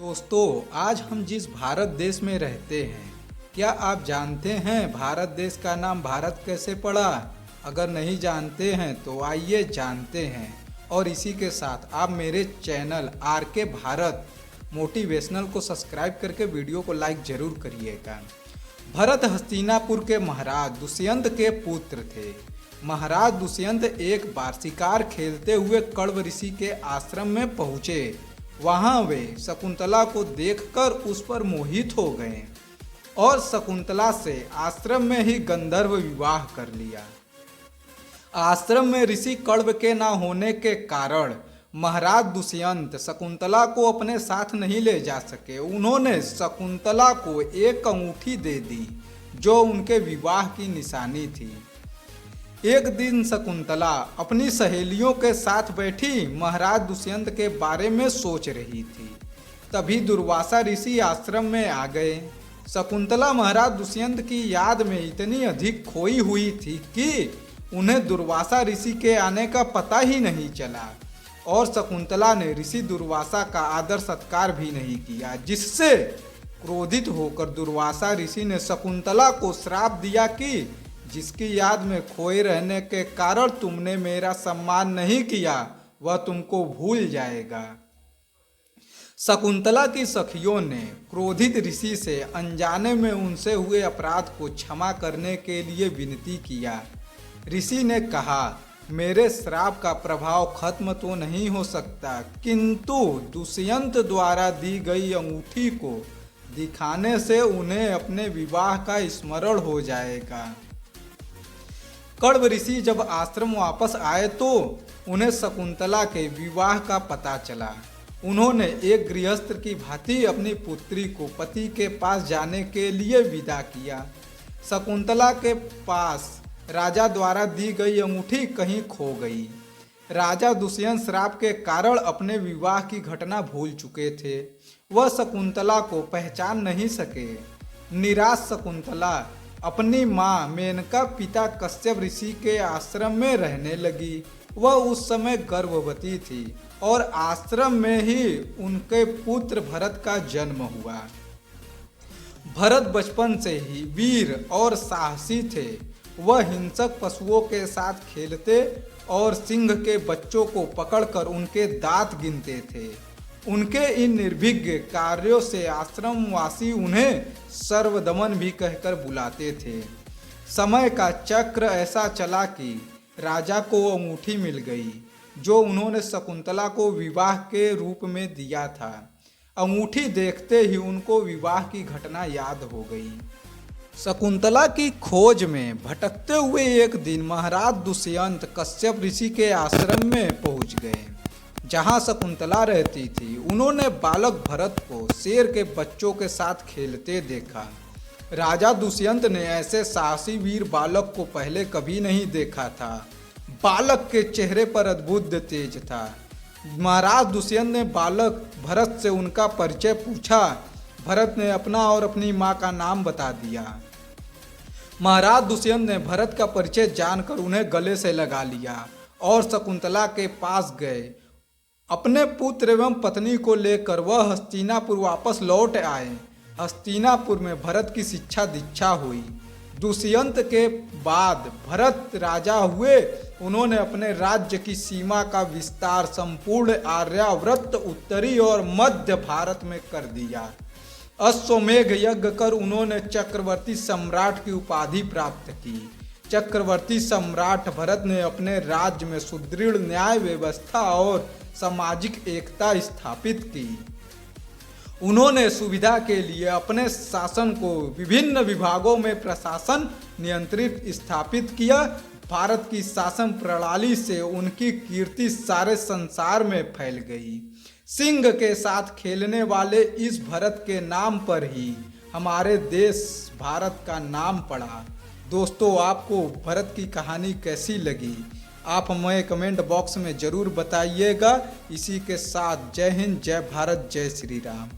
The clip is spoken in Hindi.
दोस्तों, आज हम जिस भारत देश में रहते हैं, क्या आप जानते हैं भारत देश का नाम भारत कैसे पड़ा? अगर नहीं जानते हैं तो आइए जानते हैं। और इसी के साथ आप मेरे चैनल आर के भारत मोटिवेशनल को सब्सक्राइब करके वीडियो को लाइक जरूर करिएगा। भरत हस्तिनापुर के महाराज दुष्यंत के पुत्र थे। महाराज दुष्यंत एक बार शिकार खेलते हुए कण्व ऋषि के आश्रम में पहुँचे। वहां वे शकुंतला को देखकर उस पर मोहित हो गए और शकुंतला से आश्रम में ही गंधर्व विवाह कर लिया। आश्रम में ऋषि कण्व के न होने के कारण महाराज दुष्यंत शकुंतला को अपने साथ नहीं ले जा सके। उन्होंने शकुंतला को एक अंगूठी दे दी जो उनके विवाह की निशानी थी। एक दिन शकुंतला अपनी सहेलियों के साथ बैठी महाराज दुष्यंत के बारे में सोच रही थी। तभी दुर्वासा ऋषि आश्रम में आ गए। शकुंतला महाराज दुष्यंत की याद में इतनी अधिक खोई हुई थी कि उन्हें दुर्वासा ऋषि के आने का पता ही नहीं चला और शकुंतला ने ऋषि दुर्वासा का आदर सत्कार भी नहीं किया, जिससे क्रोधित होकर दुर्वासा ऋषि ने शकुंतला को श्राप दिया कि जिसकी याद में खोए रहने के कारण तुमने मेरा सम्मान नहीं किया, वह तुमको भूल जाएगा। शकुंतला की सखियों ने क्रोधित ऋषि से अनजाने में उनसे हुए अपराध को क्षमा करने के लिए विनती किया। ऋषि ने कहा, मेरे श्राप का प्रभाव खत्म तो नहीं हो सकता, किंतु दुष्यंत द्वारा दी गई अंगूठी को दिखाने से उन्हें अपने विवाह का स्मरण हो जाएगा। कण्व ऋषि जब आश्रम वापस आए तो उन्हें शकुंतला के विवाह का पता चला। उन्होंने एक गृहस्थ की भांति अपनी पुत्री को पति के पास जाने के लिए विदा किया। शकुंतला के पास राजा द्वारा दी गई अंगूठी कहीं खो गई। राजा दुष्यंत श्राप के कारण अपने विवाह की घटना भूल चुके थे। वह शकुंतला को पहचान नहीं सके। निराश शकुंतला अपनी माँ मेनका पिता कश्यप ऋषि के आश्रम में रहने लगी। वह उस समय गर्भवती थी और आश्रम में ही उनके पुत्र भरत का जन्म हुआ। भरत बचपन से ही वीर और साहसी थे। वह हिंसक पशुओं के साथ खेलते और सिंह के बच्चों को पकड़कर उनके दांत गिनते थे। उनके इन निर्भीक कार्यों से आश्रमवासी उन्हें सर्वदमन भी कहकर बुलाते थे। समय का चक्र ऐसा चला कि राजा को अंगूठी मिल गई जो उन्होंने शकुंतला को विवाह के रूप में दिया था। अंगूठी देखते ही उनको विवाह की घटना याद हो गई। शकुंतला की खोज में भटकते हुए एक दिन महाराज दुष्यंत कश्यप ऋषि के आश्रम में पहुंच गए जहां शकुंतला रहती थी। उन्होंने बालक भरत को शेर के बच्चों के साथ खेलते देखा। राजा दुष्यंत ने ऐसे साहसी वीर बालक को पहले कभी नहीं देखा था। बालक के चेहरे पर अद्भुत तेज था। महाराज दुष्यंत ने बालक भरत से उनका परिचय पूछा। भरत ने अपना और अपनी मां का नाम बता दिया। महाराज दुष्यंत ने भरत का परिचय जानकर उन्हें गले से लगा लिया और शकुंतला के पास गए। अपने पुत्र एवं पत्नी को लेकर वह हस्तिनापुर वापस लौट आए। हस्तिनापुर में भरत की शिक्षा दीक्षा हुई। दुष्यंत के बाद भरत राजा हुए। उन्होंने अपने राज्य की सीमा का विस्तार संपूर्ण आर्यावर्त, उत्तरी और मध्य भारत में कर दिया। अश्वमेघ यज्ञ कर उन्होंने चक्रवर्ती सम्राट की उपाधि प्राप्त की। चक्रवर्ती सम्राट भरत ने अपने राज्य में सुदृढ़ न्याय व्यवस्था और सामाजिक एकता स्थापित की। उन्होंने सुविधा के लिए अपने शासन को विभिन्न विभागों में प्रशासन नियंत्रित स्थापित किया। भारत की शासन प्रणाली से उनकी कीर्ति सारे संसार में फैल गई। सिंह के साथ खेलने वाले इस भरत के नाम पर ही हमारे देश भारत का नाम पड़ा। दोस्तों, आपको भरत की कहानी कैसी लगी आप हमें कमेंट बॉक्स में ज़रूर बताइएगा। इसी के साथ जय हिंद, जय भारत, जय श्री राम।